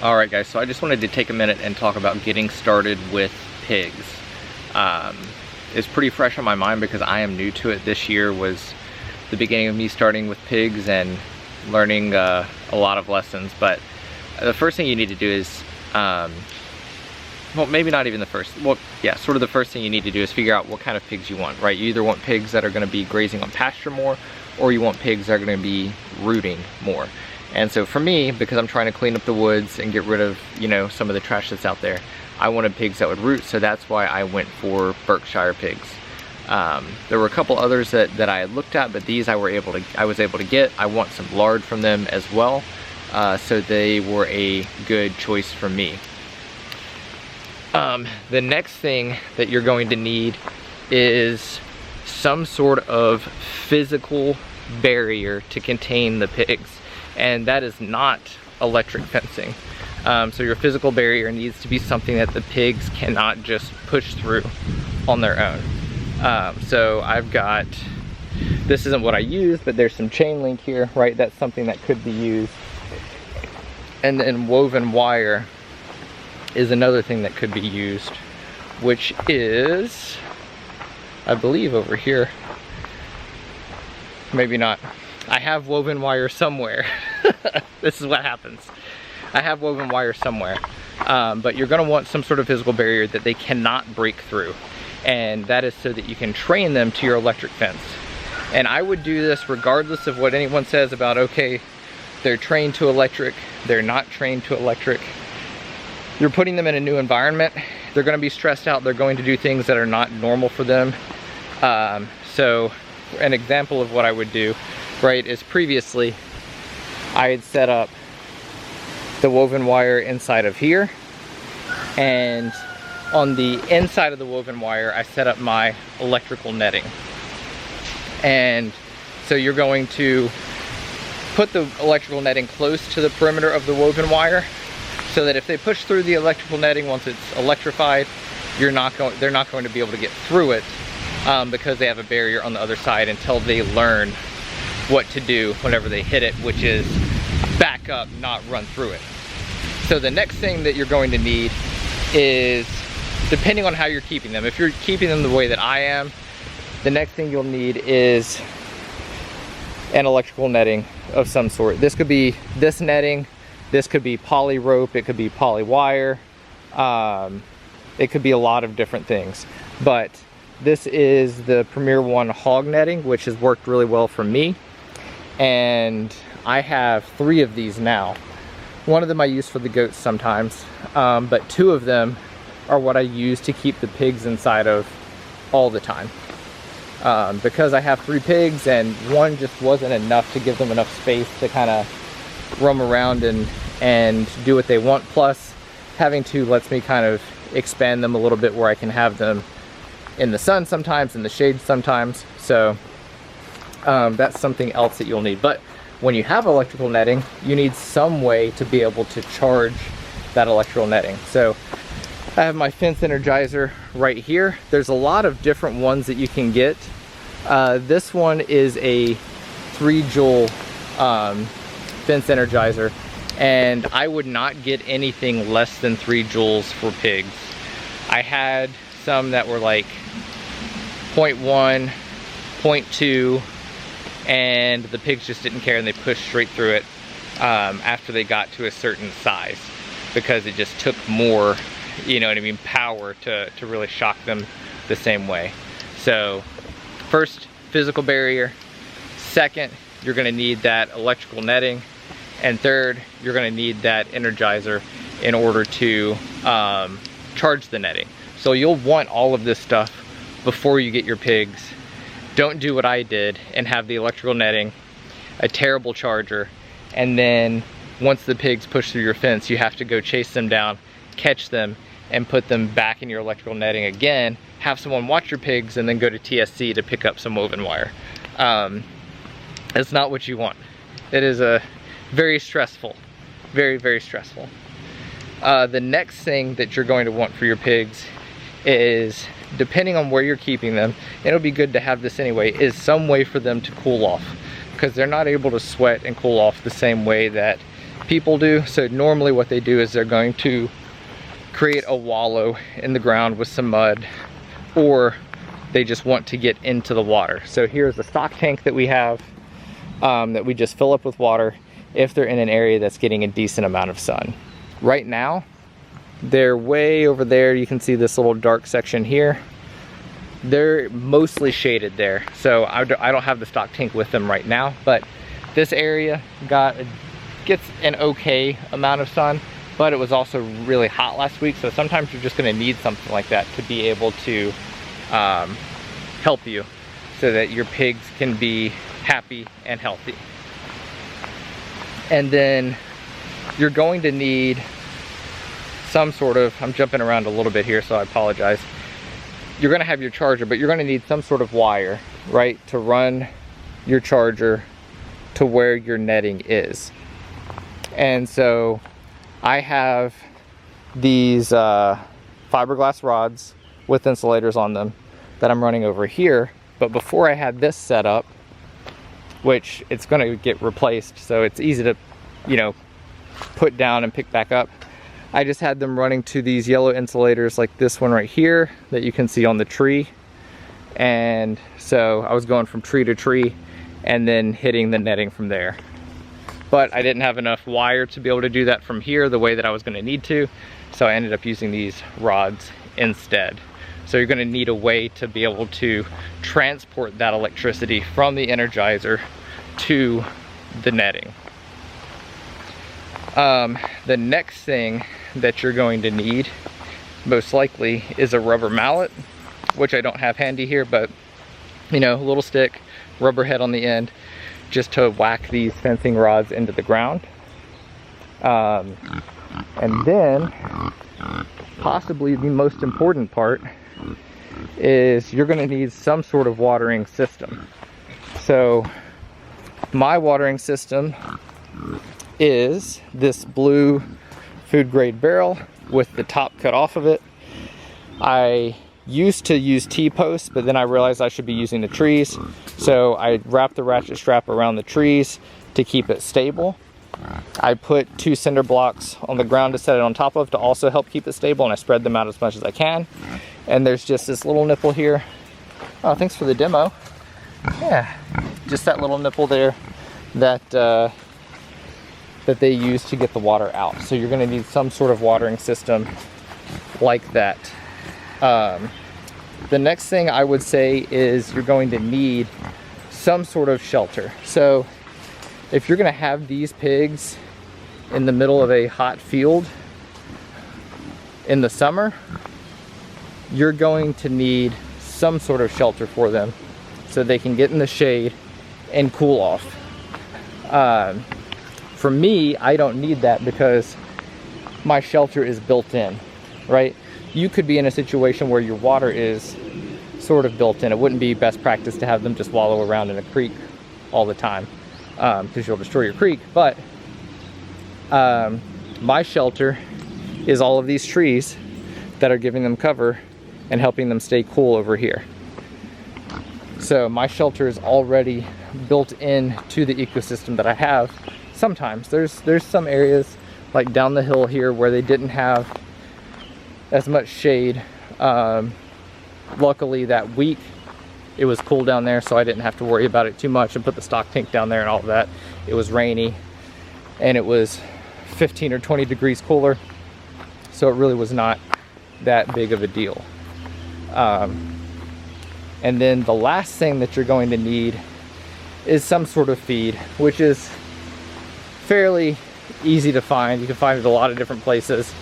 Alright guys, so I just wanted to take a minute and talk about getting started with pigs. It's pretty fresh on my mind because I am new to it. This year was the beginning of me starting with pigs and learning a lot of lessons. But the first thing you need to do is, well, maybe not even the first, well, yeah, sort of the first thing you need to do is figure out what kind of pigs you want, right? You either want pigs that are going to be grazing on pasture more, or you want pigs that are going to be rooting more. And so for me, because I'm trying to clean up the woods and get rid of, you know, some of the trash that's out there, I wanted pigs that would root, so that's why I went for Berkshire pigs. There were a couple others that I had looked at, but these I was able to get. I want some lard from them as well, so they were a good choice for me. The next thing that you're going to need is some sort of physical barrier to contain the pigs. And that is not electric fencing. So your physical barrier needs to be something that the pigs cannot just push through on their own. So I've got, this isn't what I use, but there's some chain link here, right? That's something that could be used. And then woven wire is another thing that could be used, which is, I believe, over here. Maybe not. I have woven wire somewhere. This is what happens. I have woven wire somewhere. But you're gonna want some sort of physical barrier that they cannot break through. And that is so that you can train them to your electric fence. And I would do this regardless of what anyone says about, okay, they're trained to electric, they're not trained to electric. You're putting them in a new environment. They're gonna be stressed out. They're going to do things that are not normal for them. So an example of what I would do, right, is previously I had set up the woven wire inside of here, and on the inside of the woven wire I set up my electrical netting. And so you're going to put the electrical netting close to the perimeter of the woven wire so that if they push through the electrical netting once it's electrified, they're not going to be able to get through it, because they have a barrier on the other side until they learn what to do whenever they hit it, which is back up, not run through it. So the next thing that you're going to need is, depending on how you're keeping them, if you're keeping them the way that I am, the next thing you'll need is an electrical netting of some sort. This could be this netting, this could be poly rope, it could be poly wire, it could be a lot of different things. But this is the Premier One hog netting, which has worked really well for me. And I have 3 of these now. One of them I use for the goats sometimes, but 2 of them are what I use to keep the pigs inside of all the time. Because I have 3 pigs and one just wasn't enough to give them enough space to kind of roam around and do what they want. Plus, having 2 lets me kind of expand them a little bit where I can have them in the sun sometimes, in the shade sometimes. So that's something else that you'll need. But when you have electrical netting, you need some way to be able to charge that electrical netting. So I have my fence energizer right here. There's a lot of different ones that you can get. This one is a 3 joule fence energizer, and I would not get anything less than 3 joules for pigs. I had some that were like 0.1, 0.2, and the pigs just didn't care and they pushed straight through it after they got to a certain size, because it just took more, you know what I mean, power to really shock them the same way. So first, physical barrier. Second, you're gonna need that electrical netting. And third, you're gonna need that energizer in order to charge the netting. So you'll want all of this stuff before you get your pigs. Don't do what I did and have the electrical netting, a terrible charger, and then once the pigs push through your fence, you have to go chase them down, catch them, and put them back in your electrical netting again, have someone watch your pigs, and then go to TSC to pick up some woven wire. It's not what you want. It is very stressful, very, very stressful. The next thing that you're going to want for your pigs is, depending on where you're keeping them, it'll be good to have this anyway, is some way for them to cool off, because they're not able to sweat and cool off the same way that people do. So normally what they do is they're going to create a wallow in the ground with some mud, or they just want to get into the water. So here's the stock tank that we have, that we just fill up with water if they're in an area that's getting a decent amount of sun. Right now, they're way over there. You can see this little dark section here. They're mostly shaded there. So I don't have the stock tank with them right now, but this area gets an okay amount of sun, but it was also really hot last week. So sometimes you're just gonna need something like that to be able to help you so that your pigs can be happy and healthy. And then you're going to need some sort of, I'm jumping around a little bit here, so I apologize. You're gonna have your charger, but you're gonna need some sort of wire, right, to run your charger to where your netting is. And so I have these fiberglass rods with insulators on them that I'm running over here. But before I had this set up, which it's gonna get replaced, so it's easy to, you know, put down and pick back up, I just had them running to these yellow insulators like this one right here that you can see on the tree. And so I was going from tree to tree and then hitting the netting from there. But I didn't have enough wire to be able to do that from here the way that I was gonna need to. So I ended up using these rods instead. So you're gonna need a way to be able to transport that electricity from the Energizer to the netting. The next thing that you're going to need, most likely, is a rubber mallet, which I don't have handy here, but you know, a little stick, rubber head on the end, just to whack these fencing rods into the ground. And then, possibly the most important part is you're gonna need some sort of watering system. So my watering system is this blue food grade barrel with the top cut off of it. I used to use T-posts, but then I realized I should be using the trees. So I wrapped the ratchet strap around the trees to keep it stable. I put 2 cinder blocks on the ground to set it on top of to also help keep it stable, and I spread them out as much as I can. And there's just this little nipple here. Oh, thanks for the demo. Yeah, just that little nipple there that that they use to get the water out. So you're gonna need some sort of watering system like that. The next thing I would say is you're going to need some sort of shelter. So if you're gonna have these pigs in the middle of a hot field in the summer, you're going to need some sort of shelter for them so they can get in the shade and cool off. For me, I don't need that because my shelter is built in, right? You could be in a situation where your water is sort of built in. It wouldn't be best practice to have them just wallow around in a creek all the time, because you'll destroy your creek. But my shelter is all of these trees that are giving them cover and helping them stay cool over here. So my shelter is already built in to the ecosystem that I have. Sometimes there's some areas like down the hill here where they didn't have as much shade. Luckily that week it was cool down there, so I didn't have to worry about it too much and put the stock tank down there and all of that. It was rainy and it was 15 or 20 degrees cooler, so it really was not that big of a deal. And then the last thing that you're going to need is some sort of feed, which is fairly easy to find. You can find it a lot of different places.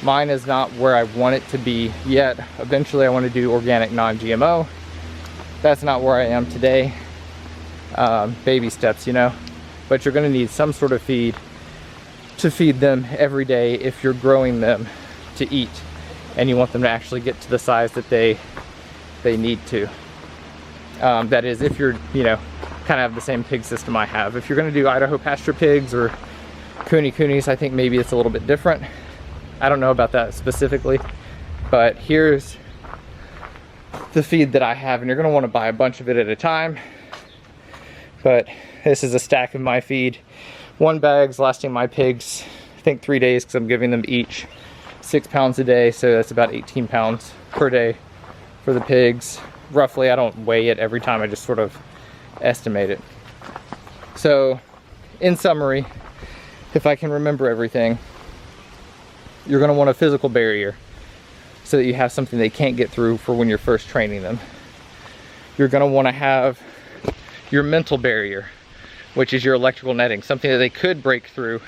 Mine is not where I want it to be yet. Eventually I want to do organic non-GMO. That's not where I am today. Baby steps, you know. But you're going to need some sort of feed to feed them every day if you're growing them to eat and you want them to actually get to the size that they need to. That is, if you're, you know, kind of have the same pig system I have. If you're going to do Idaho pasture pigs or coonies, I think maybe it's a little bit different. I don't know about that specifically, but here's the feed that I have, and you're going to want to buy a bunch of it at a time. But this is a stack of my feed 1 bag's lasting my pigs, I think 3 days, because I'm giving them each 6 pounds a day, so that's about 18 pounds per day for the pigs. Roughly, I don't weigh it every time, I just sort of estimate it. So, in summary, if I can remember everything, you're going to want a physical barrier so that you have something they can't get through for when you're first training them. You're going to want to have your mental barrier, which is your electrical netting, something that they could break through,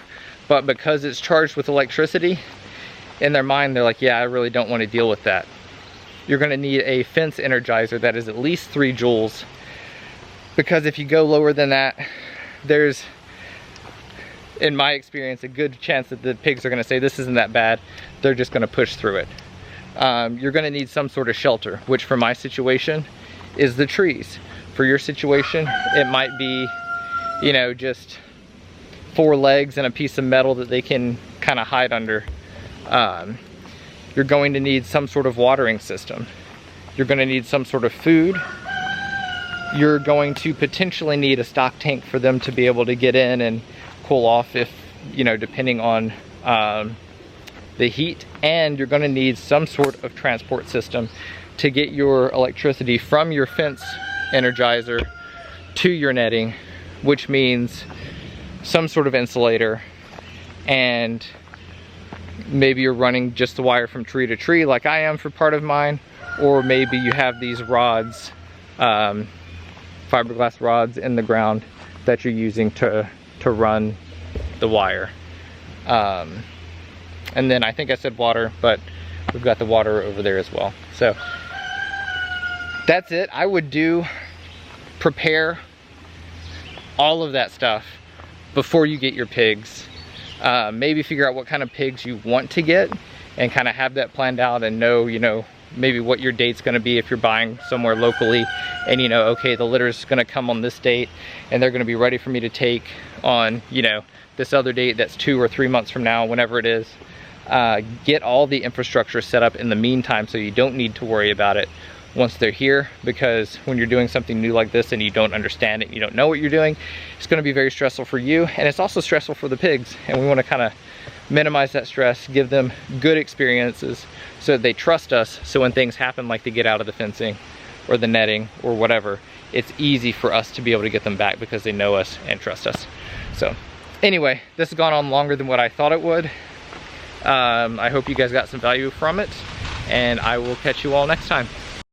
but because it's charged with electricity, in their mind they're like, yeah, I really don't want to deal with that. You're going to need a fence energizer that is at least 3 joules, because if you go lower than that, there's, in my experience, a good chance that the pigs are going to say this isn't that bad. They're just going to push through it. You're going to need some sort of shelter, which for my situation is the trees. For your situation, it might be, you know, just 4 legs and a piece of metal that they can kind of hide under. You're going to need some sort of watering system. You're going to need some sort of food. You're going to potentially need a stock tank for them to be able to get in and cool off, if, you know, depending on the heat. And you're going to need some sort of transport system to get your electricity from your fence energizer to your netting, which means some sort of insulator, and maybe you're running just the wire from tree to tree like I am for part of mine, or maybe you have these rods, fiberglass rods in the ground that you're using to run the wire. And then I think I said water, but we've got the water over there as well. So that's it. I would prepare all of that stuff before you get your pigs. Maybe figure out what kind of pigs you want to get and kind of have that planned out and know, you know, maybe what your date's going to be if you're buying somewhere locally, and you know, okay, the litter's going to come on this date and they're going to be ready for me to take on, you know, this other date that's 2 or 3 months from now, whenever it is. Get all the infrastructure set up in the meantime so you don't need to worry about it once they're here, because when you're doing something new like this and you don't understand it, you don't know what you're doing, it's going to be very stressful for you, and it's also stressful for the pigs, and we want to kind of minimize that stress, give them good experiences so that they trust us, so when things happen, like they get out of the fencing or the netting or whatever, it's easy for us to be able to get them back because they know us and trust us. So anyway, this has gone on longer than what I thought it would. I hope you guys got some value from it, and I will catch you all next time.